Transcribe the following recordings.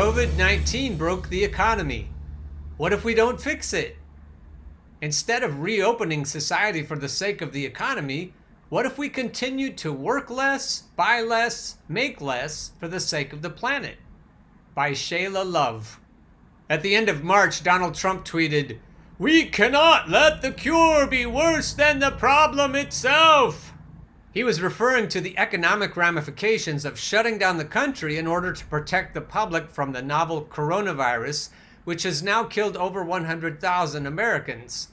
COVID-19 broke the economy. What if we don't fix it? Instead of reopening society for the sake of the economy, what if we continued to work less, buy less, make less for the sake of the planet? By Shayla Love. At the end of March, Donald Trump tweeted, "We cannot let the cure be worse than the problem itself." He was referring to the economic ramifications of shutting down the country in order to protect the public from the novel coronavirus, which has now killed over 100,000 Americans.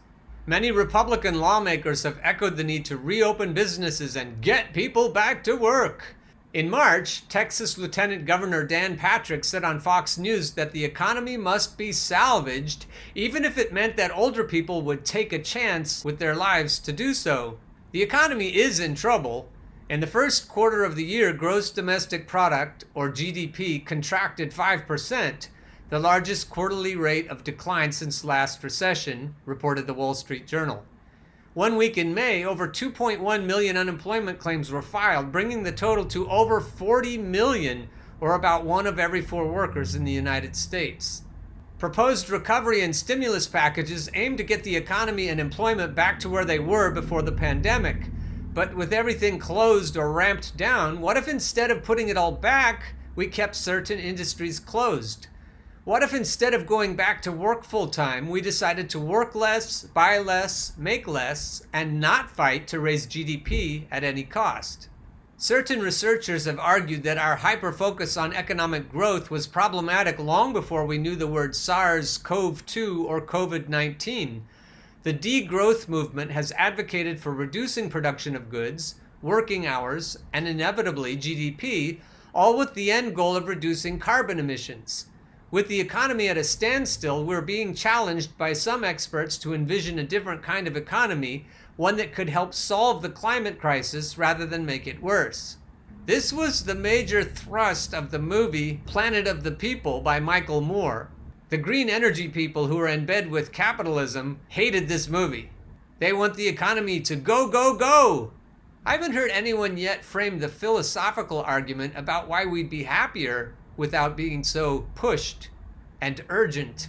Many Republican lawmakers have echoed the need to reopen businesses and get people back to work. In March, Texas Lieutenant Governor Dan Patrick said on Fox News that the economy must be salvaged, even if it meant that older people would take a chance with their lives to do so. The economy is in trouble. In the first quarter of the year, gross domestic product, or GDP, contracted 5%, the largest quarterly rate of decline since last recession, reported the Wall Street Journal. 1 week in May, over 2.1 million unemployment claims were filed, bringing the total to over 40 million, or about 1 of every 4 workers in the United States. Proposed recovery and stimulus packages aim to get the economy and employment back to where they were before the pandemic. But with everything closed or ramped down, what if instead of putting it all back, we kept certain industries closed? What if instead of going back to work full-time, we decided to work less, buy less, make less, and not fight to raise GDP at any cost? Certain researchers have argued that our hyper-focus on economic growth was problematic long before we knew the word SARS-CoV-2 or COVID-19. The degrowth movement has advocated for reducing production of goods, working hours, and inevitably GDP, all with the end goal of reducing carbon emissions. With the economy at a standstill, we're being challenged by some experts to envision a different kind of economy, one that could help solve the climate crisis rather than make it worse. This was the major thrust of the movie Planet of the People by Michael Moore. The green energy people who are in bed with capitalism hated this movie. They want the economy to go, go, go! I haven't heard anyone yet frame the philosophical argument about why we'd be happier without being so pushed and urgent.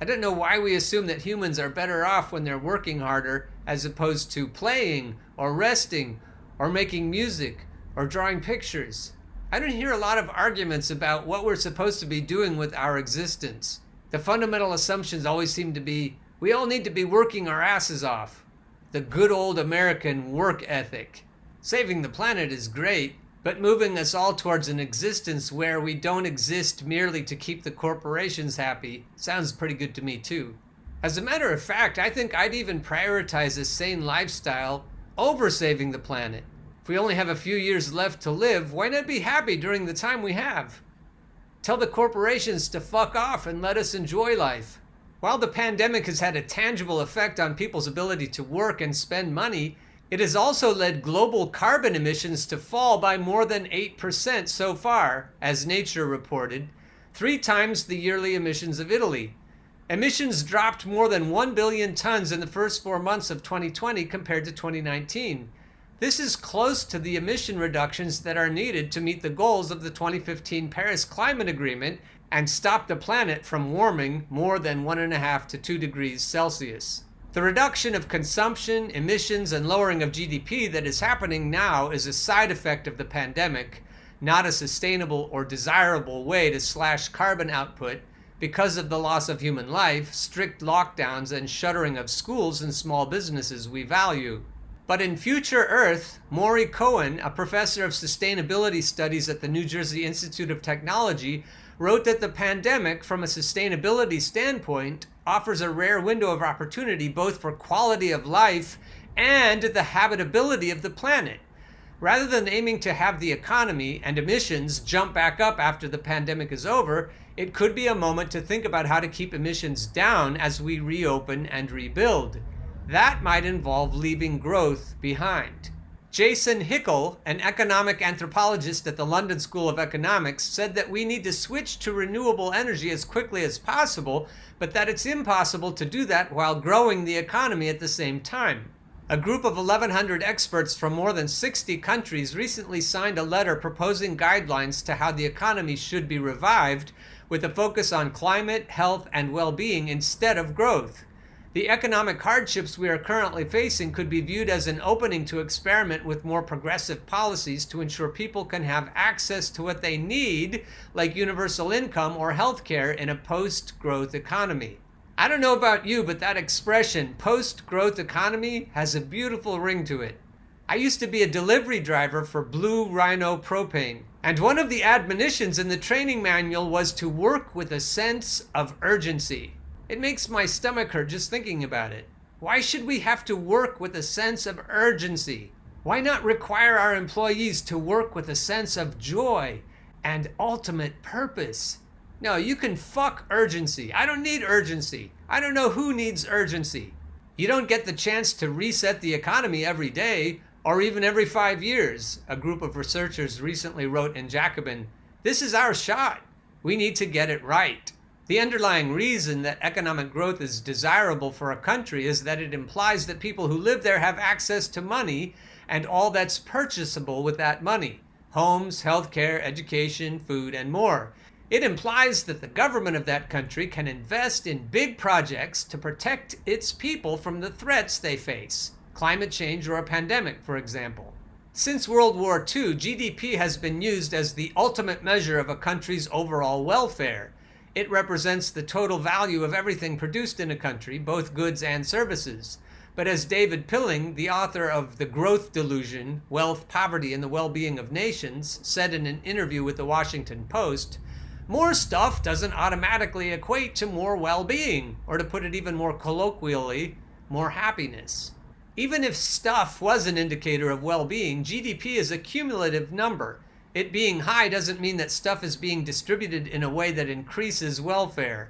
I don't know why we assume that humans are better off when they're working harder as opposed to playing or resting or making music or drawing pictures. I don't hear a lot of arguments about what we're supposed to be doing with our existence. The fundamental assumptions always seem to be, we all need to be working our asses off. The good old American work ethic. Saving the planet is great, but moving us all towards an existence where we don't exist merely to keep the corporations happy sounds pretty good to me too. As a matter of fact, I think I'd even prioritize a sane lifestyle over saving the planet. If we only have a few years left to live, why not be happy during the time we have? Tell the corporations to fuck off and let us enjoy life. While the pandemic has had a tangible effect on people's ability to work and spend money, it has also led global carbon emissions to fall by more than 8% so far, as Nature reported, 3 times the yearly emissions of Italy. Emissions dropped more than 1 billion tons in the first 4 months of 2020 compared to 2019. This is close to the emission reductions that are needed to meet the goals of the 2015 Paris Climate Agreement and stop the planet from warming more than 1.5 to 2 degrees Celsius. The reduction of consumption, emissions, and lowering of GDP that is happening now is a side effect of the pandemic, not a sustainable or desirable way to slash carbon output because of the loss of human life, strict lockdowns, and shuttering of schools and small businesses we value. But in Future Earth, Maury Cohen, a professor of sustainability studies at the New Jersey Institute of Technology, wrote that the pandemic, from a sustainability standpoint, offers a rare window of opportunity both for quality of life and the habitability of the planet. Rather than aiming to have the economy and emissions jump back up after the pandemic is over, it could be a moment to think about how to keep emissions down as we reopen and rebuild. That might involve leaving growth behind. Jason Hickel, an economic anthropologist at the London School of Economics, said that we need to switch to renewable energy as quickly as possible, but that it's impossible to do that while growing the economy at the same time. A group of 1,100 experts from more than 60 countries recently signed a letter proposing guidelines to how the economy should be revived, with a focus on climate, health, and well-being instead of growth. The economic hardships we are currently facing could be viewed as an opening to experiment with more progressive policies to ensure people can have access to what they need, like universal income or health care, in a post-growth economy. I don't know about you, but that expression, post-growth economy, has a beautiful ring to it. I used to be a delivery driver for Blue Rhino Propane, and one of the admonitions in the training manual was to work with a sense of urgency. It makes my stomach hurt just thinking about it. Why should we have to work with a sense of urgency? Why not require our employees to work with a sense of joy and ultimate purpose? No, you can fuck urgency. I don't need urgency. I don't know who needs urgency. You don't get the chance to reset the economy every day or even every 5 years. A group of researchers recently wrote in Jacobin, "This is our shot. We need to get it right." The underlying reason that economic growth is desirable for a country is that it implies that people who live there have access to money and all that's purchasable with that money: homes, healthcare, education, food, and more. It implies that the government of that country can invest in big projects to protect its people from the threats they face, climate change or a pandemic, for example. Since World War II, GDP has been used as the ultimate measure of a country's overall welfare. It represents the total value of everything produced in a country, both goods and services. But as David Pilling, the author of The Growth Delusion, Wealth, Poverty, and the Well-Being of Nations, said in an interview with the Washington Post, more stuff doesn't automatically equate to more well-being, or to put it even more colloquially, more happiness. Even if stuff was an indicator of well-being, GDP is a cumulative number. It being high doesn't mean that stuff is being distributed in a way that increases welfare.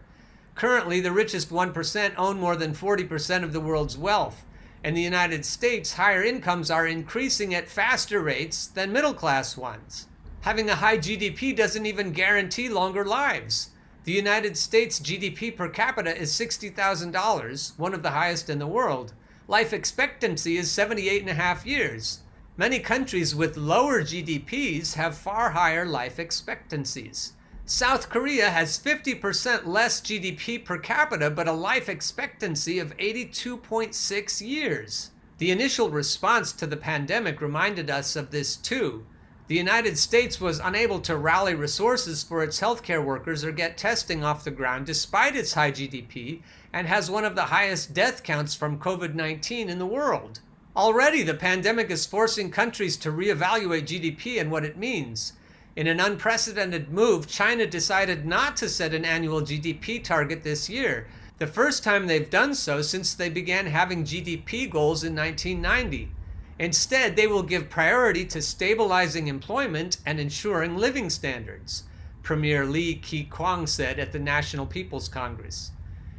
Currently, the richest 1% own more than 40% of the world's wealth. In the United States, higher incomes are increasing at faster rates than middle-class ones. Having a high GDP doesn't even guarantee longer lives. The United States GDP per capita is $60,000, one of the highest in the world. Life expectancy is 78.5 years. Many countries with lower GDPs have far higher life expectancies. South Korea has 50% less GDP per capita, but a life expectancy of 82.6 years. The initial response to the pandemic reminded us of this too. The United States was unable to rally resources for its healthcare workers or get testing off the ground despite its high GDP, and has one of the highest death counts from COVID-19 in the world. Already, the pandemic is forcing countries to reevaluate GDP and what it means. In an unprecedented move, China decided not to set an annual GDP target this year, the first time they've done so since they began having GDP goals in 1990. Instead, they will give priority to stabilizing employment and ensuring living standards, Premier Li Keqiang said at the National People's Congress.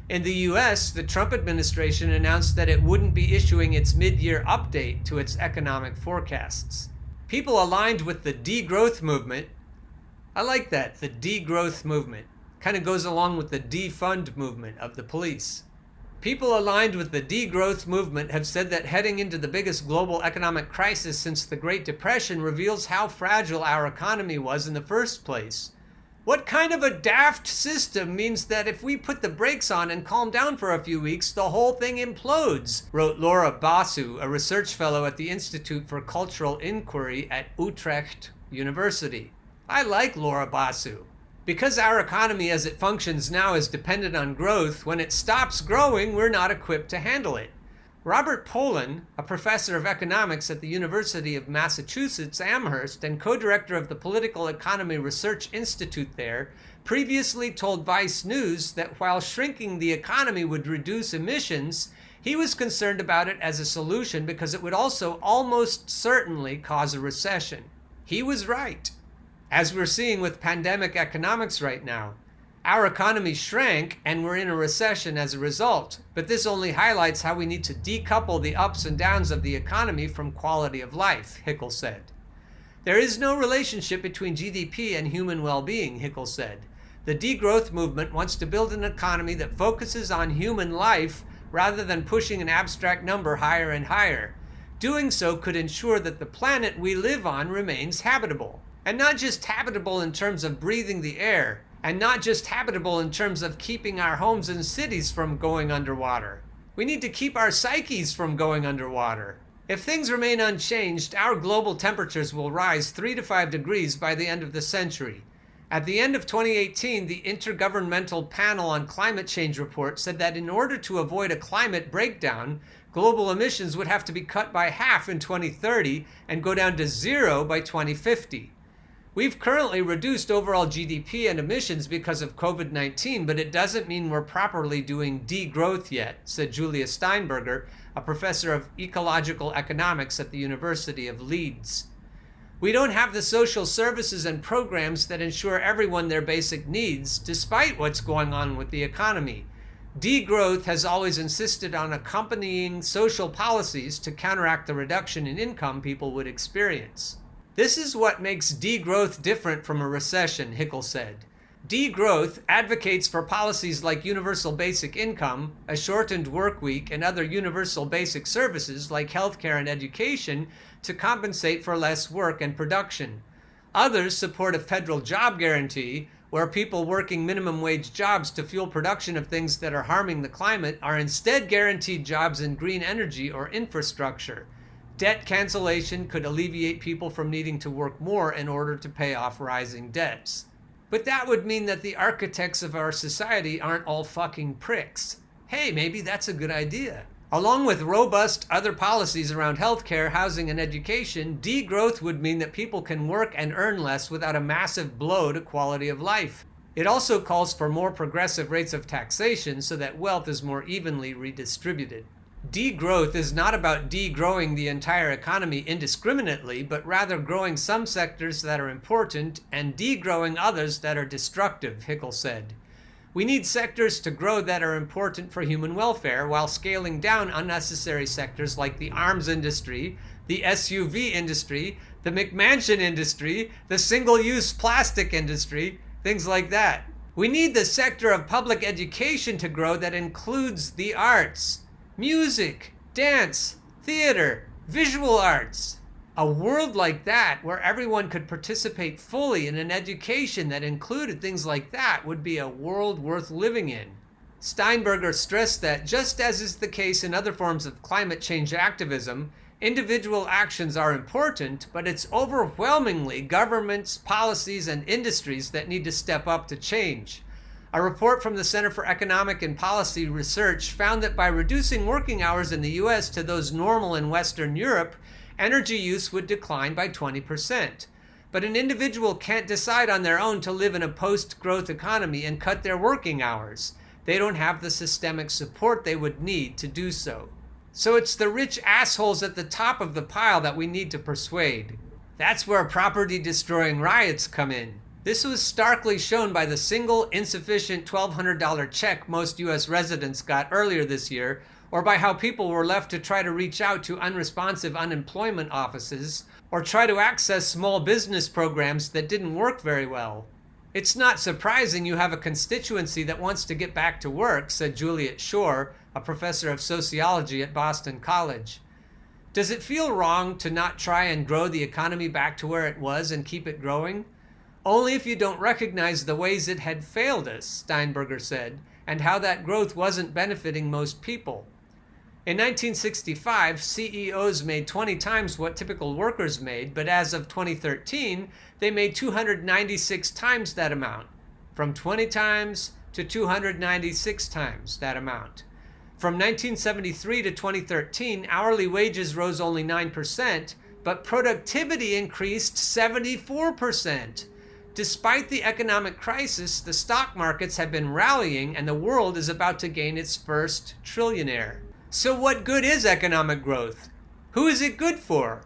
In the US, the Trump administration announced that it wouldn't be issuing its mid-year update to its economic forecasts. People aligned with the degrowth movement, I like that, the degrowth movement, kind of goes along with the defund movement of the police. People aligned with the degrowth movement have said that heading into the biggest global economic crisis since the Great Depression reveals how fragile our economy was in the first place. What kind of a daft system means that if we put the brakes on and calm down for a few weeks, the whole thing implodes, wrote Laura Basu, a research fellow at the Institute for Cultural Inquiry at Utrecht University. I like Laura Basu. Because our economy as it functions now is dependent on growth, when it stops growing, we're not equipped to handle it. Robert Poland, a professor of economics at the University of Massachusetts Amherst and co-director of the Political Economy Research Institute there, previously told Vice News that while shrinking the economy would reduce emissions, he was concerned about it as a solution because it would also almost certainly cause a recession. He was right. As we're seeing with pandemic economics right now, our economy shrank and we're in a recession as a result, but this only highlights how we need to decouple the ups and downs of the economy from quality of life, Hickel said. There is no relationship between GDP and human well-being, Hickel said. The degrowth movement wants to build an economy that focuses on human life rather than pushing an abstract number higher and higher. Doing so could ensure that the planet we live on remains habitable. And not just habitable in terms of breathing the air, and not just habitable in terms of keeping our homes and cities from going underwater. We need to keep our psyches from going underwater. If things remain unchanged, our global temperatures will rise 3 to 5 degrees by the end of the century. At the end of 2018, the Intergovernmental Panel on Climate Change report said that in order to avoid a climate breakdown, global emissions would have to be cut by half in 2030 and go down to zero by 2050. We've currently reduced overall GDP and emissions because of COVID-19, but it doesn't mean we're properly doing degrowth yet, said Julia Steinberger, a professor of ecological economics at the University of Leeds. We don't have the social services and programs that ensure everyone their basic needs, despite what's going on with the economy. Degrowth has always insisted on accompanying social policies to counteract the reduction in income people would experience. This is what makes degrowth different from a recession, Hickel said. Degrowth advocates for policies like universal basic income, a shortened work week, and other universal basic services like healthcare and education to compensate for less work and production. Others support a federal job guarantee, where people working minimum wage jobs to fuel production of things that are harming the climate are instead guaranteed jobs in green energy or infrastructure. Debt cancellation could alleviate people from needing to work more in order to pay off rising debts. But that would mean that the architects of our society aren't all fucking pricks. Hey, maybe that's a good idea. Along with robust other policies around healthcare, housing, and education, degrowth would mean that people can work and earn less without a massive blow to quality of life. It also calls for more progressive rates of taxation so that wealth is more evenly redistributed. Degrowth is not about degrowing the entire economy indiscriminately, but rather growing some sectors that are important and degrowing others that are destructive, Hickel said. We need sectors to grow that are important for human welfare while scaling down unnecessary sectors like the arms industry, the SUV industry, the McMansion industry, the single-use plastic industry, things like that. We need the sector of public education to grow that includes the arts, music, dance, theater, visual arts. A world like that, where everyone could participate fully in an education that included things like that, would be a world worth living in. Steinberger stressed that, just as is the case in other forms of climate change activism, individual actions are important, but it's overwhelmingly governments, policies, and industries that need to step up to change. A report from the Center for Economic and Policy Research found that by reducing working hours in the US to those normal in Western Europe, energy use would decline by 20%. But an individual can't decide on their own to live in a post-growth economy and cut their working hours. They don't have the systemic support they would need to do so. So it's the rich assholes at the top of the pile that we need to persuade. That's where property-destroying riots come in. This was starkly shown by the single, insufficient $1,200 check most U.S. residents got earlier this year, or by how people were left to try to reach out to unresponsive unemployment offices, or try to access small business programs that didn't work very well. It's not surprising you have a constituency that wants to get back to work, said Juliet Shore, a professor of sociology at Boston College. Does it feel wrong to not try and grow the economy back to where it was and keep it growing? Only if you don't recognize the ways it had failed us, Steinberger said, and how that growth wasn't benefiting most people. In 1965, CEOs made 20 times what typical workers made, but as of 2013, they made 296 times that amount. From 20 times to 296 times that amount. From 1973 to 2013, hourly wages rose only 9%, but productivity increased 74%. Despite the economic crisis, the stock markets have been rallying and the world is about to gain its first trillionaire. So what good is economic growth? Who is it good for?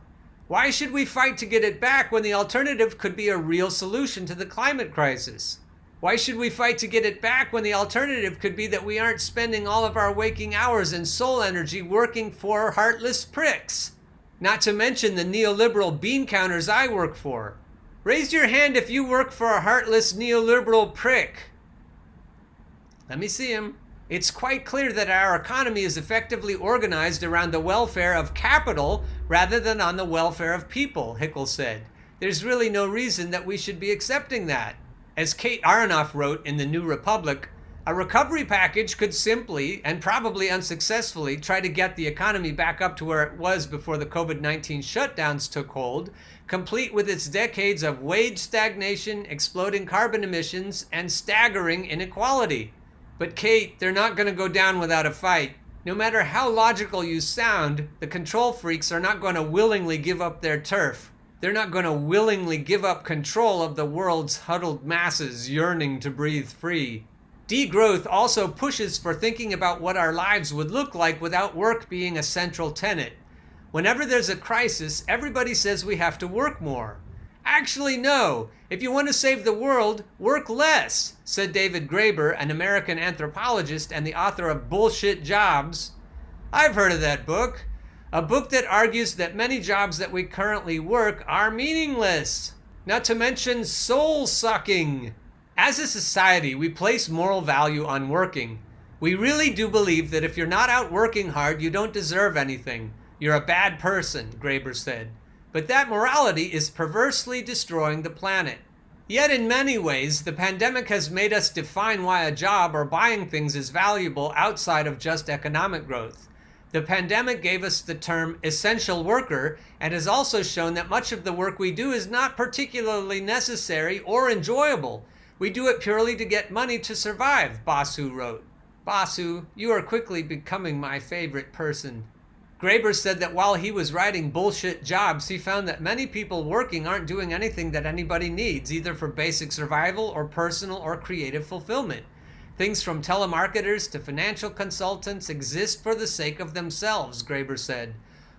Why should we fight to get it back when the alternative could be a real solution to the climate crisis? Why should we fight to get it back when the alternative could be that we aren't spending all of our waking hours and soul energy working for heartless pricks? Not to mention the neoliberal bean counters I work for. Raise your hand if you work for a heartless neoliberal prick. Let me see him. It's quite clear that our economy is effectively organized around the welfare of capital rather than on the welfare of people, Hickel said. There's really no reason that we should be accepting that. As Kate Aronoff wrote in The New Republic, a recovery package could simply, and probably unsuccessfully, try to get the economy back up to where it was before the COVID-19 shutdowns took hold, complete with its decades of wage stagnation, exploding carbon emissions, and staggering inequality. But Kate, they're not going to go down without a fight. No matter how logical you sound, the control freaks are not going to willingly give up their turf. They're not going to willingly give up control of the world's huddled masses yearning to breathe free. Degrowth also pushes for thinking about what our lives would look like without work being a central tenet. Whenever there's a crisis, everybody says we have to work more. Actually, no. If you want to save the world, work less, said David Graeber, an American anthropologist and the author of Bullshit Jobs. I've heard of that book. A book that argues that many jobs that we currently work are meaningless, not to mention soul-sucking. As a society, we place moral value on working. We really do believe that if you're not out working hard, you don't deserve anything. You're a bad person, Graeber said. But that morality is perversely destroying the planet. Yet in many ways, the pandemic has made us define why a job or buying things is valuable outside of just economic growth. The pandemic gave us the term essential worker and has also shown that much of the work we do is not particularly necessary or enjoyable. We do it purely to get money to survive, Basu wrote. Basu, you are quickly becoming my favorite person. Graeber said that while he was writing Bullshit Jobs, he found that many people working aren't doing anything that anybody needs, either for basic survival or personal or creative fulfillment. Things from telemarketers to financial consultants exist for the sake of themselves, Graeber said.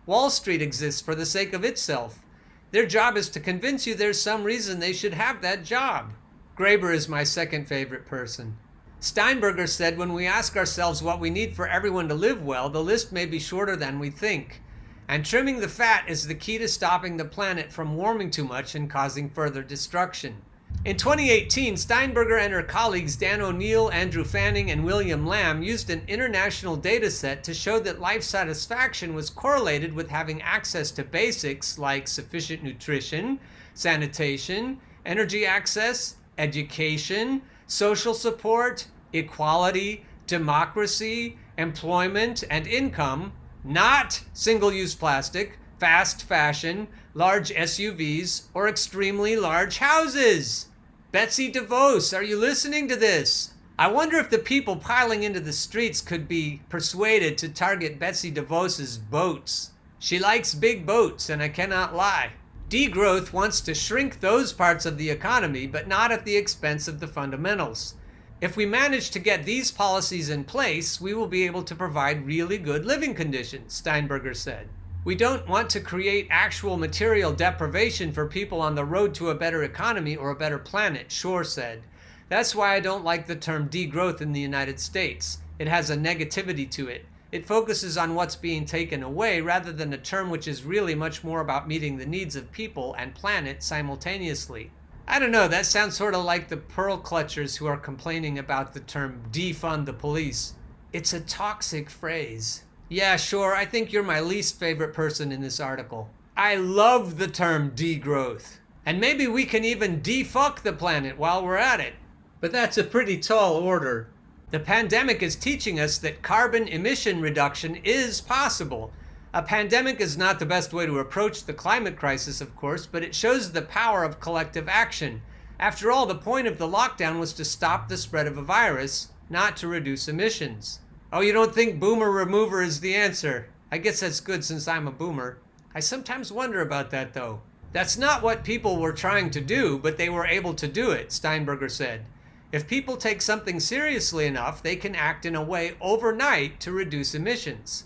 Wall Street exists for the sake of itself. Their job is to convince you there's some reason they should have that job. Graeber is my second favorite person. Steinberger said when we ask ourselves what we need for everyone to live well, the list may be shorter than we think. And trimming the fat is the key to stopping the planet from warming too much and causing further destruction. In 2018, Steinberger and her colleagues Dan O'Neill, Andrew Fanning, and William Lamb used an international data set to show that life satisfaction was correlated with having access to basics like sufficient nutrition, sanitation, energy access, education, social support, equality, democracy, employment, and income, not single-use plastic, fast fashion, large SUVs, or extremely large houses. Betsy DeVos, are you listening to this? I wonder if the people piling into the streets could be persuaded to target Betsy DeVos's boats. She likes big boats, and I cannot lie. Degrowth wants to shrink those parts of the economy, but not at the expense of the fundamentals. If we manage to get these policies in place, we will be able to provide really good living conditions, Steinberger said. We don't want to create actual material deprivation for people on the road to a better economy or a better planet, Shore said. That's why I don't like the term degrowth in the United States. It has a negativity to it. It focuses on what's being taken away rather than a term which is really much more about meeting the needs of people and planet simultaneously. I don't know, that sounds sort of like the pearl clutchers who are complaining about the term defund the police. It's a toxic phrase. Yeah, sure, I think you're my least favorite person in this article. I love the term degrowth. And maybe we can even defuck the planet while we're at it. But that's a pretty tall order. The pandemic is teaching us that carbon emission reduction is possible. A pandemic is not the best way to approach the climate crisis, of course, but it shows the power of collective action. After all, the point of the lockdown was to stop the spread of a virus, not to reduce emissions. Oh, you don't think boomer remover is the answer? I guess that's good since I'm a boomer. I sometimes wonder about that, though. That's not what people were trying to do, but they were able to do it, Steinberger said. If people take something seriously enough, they can act in a way overnight to reduce emissions.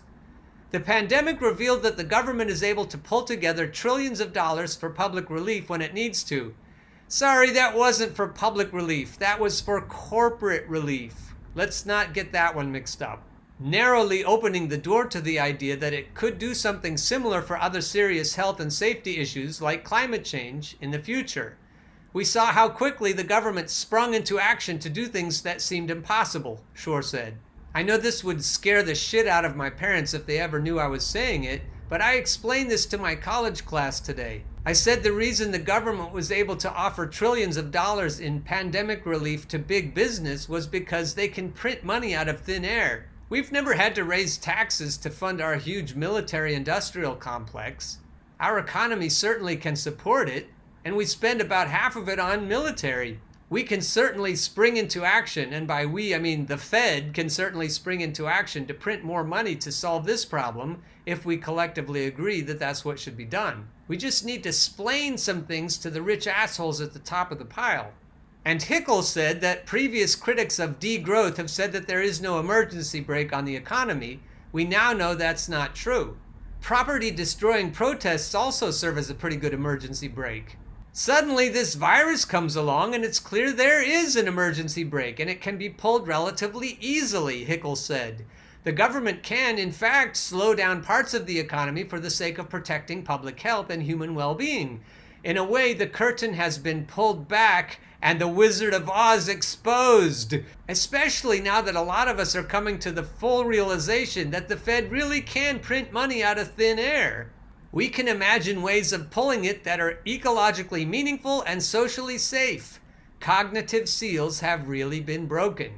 The pandemic revealed that the government is able to pull together trillions of dollars for public relief when it needs to. Sorry, that wasn't for public relief. That was for corporate relief. Let's not get that one mixed up. Narrowly opening the door to the idea that it could do something similar for other serious health and safety issues like climate change in the future. We saw how quickly the government sprung into action to do things that seemed impossible, Shore said. I know this would scare the shit out of my parents if they ever knew I was saying it, but I explained this to my college class today. I said the reason the government was able to offer trillions of dollars in pandemic relief to big business was because they can print money out of thin air. We've never had to raise taxes to fund our huge military-industrial complex. Our economy certainly can support it, and we spend about half of it on military. We can certainly spring into action, and by we I mean the Fed can certainly spring into action to print more money to solve this problem if we collectively agree that that's what should be done. We just need to splain some things to the rich assholes at the top of the pile. And Hickel said that previous critics of degrowth have said that there is no emergency brake on the economy. We now know that's not true. Property-destroying protests also serve as a pretty good emergency brake. Suddenly this virus comes along and it's clear there is an emergency brake and it can be pulled relatively easily, Hickel said. The government can, in fact, slow down parts of the economy for the sake of protecting public health and human well-being. In a way, the curtain has been pulled back and the Wizard of Oz exposed, especially now that a lot of us are coming to the full realization that the Fed really can print money out of thin air. We can imagine ways of pulling it that are ecologically meaningful and socially safe. Cognitive seals have really been broken.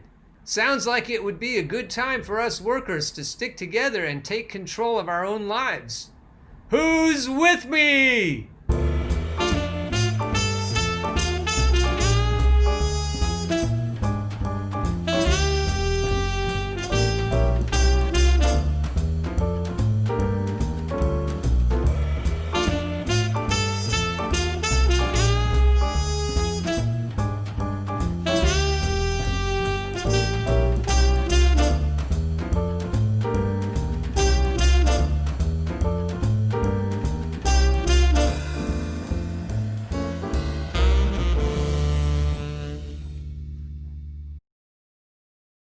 Sounds like it would be a good time for us workers to stick together and take control of our own lives. Who's with me?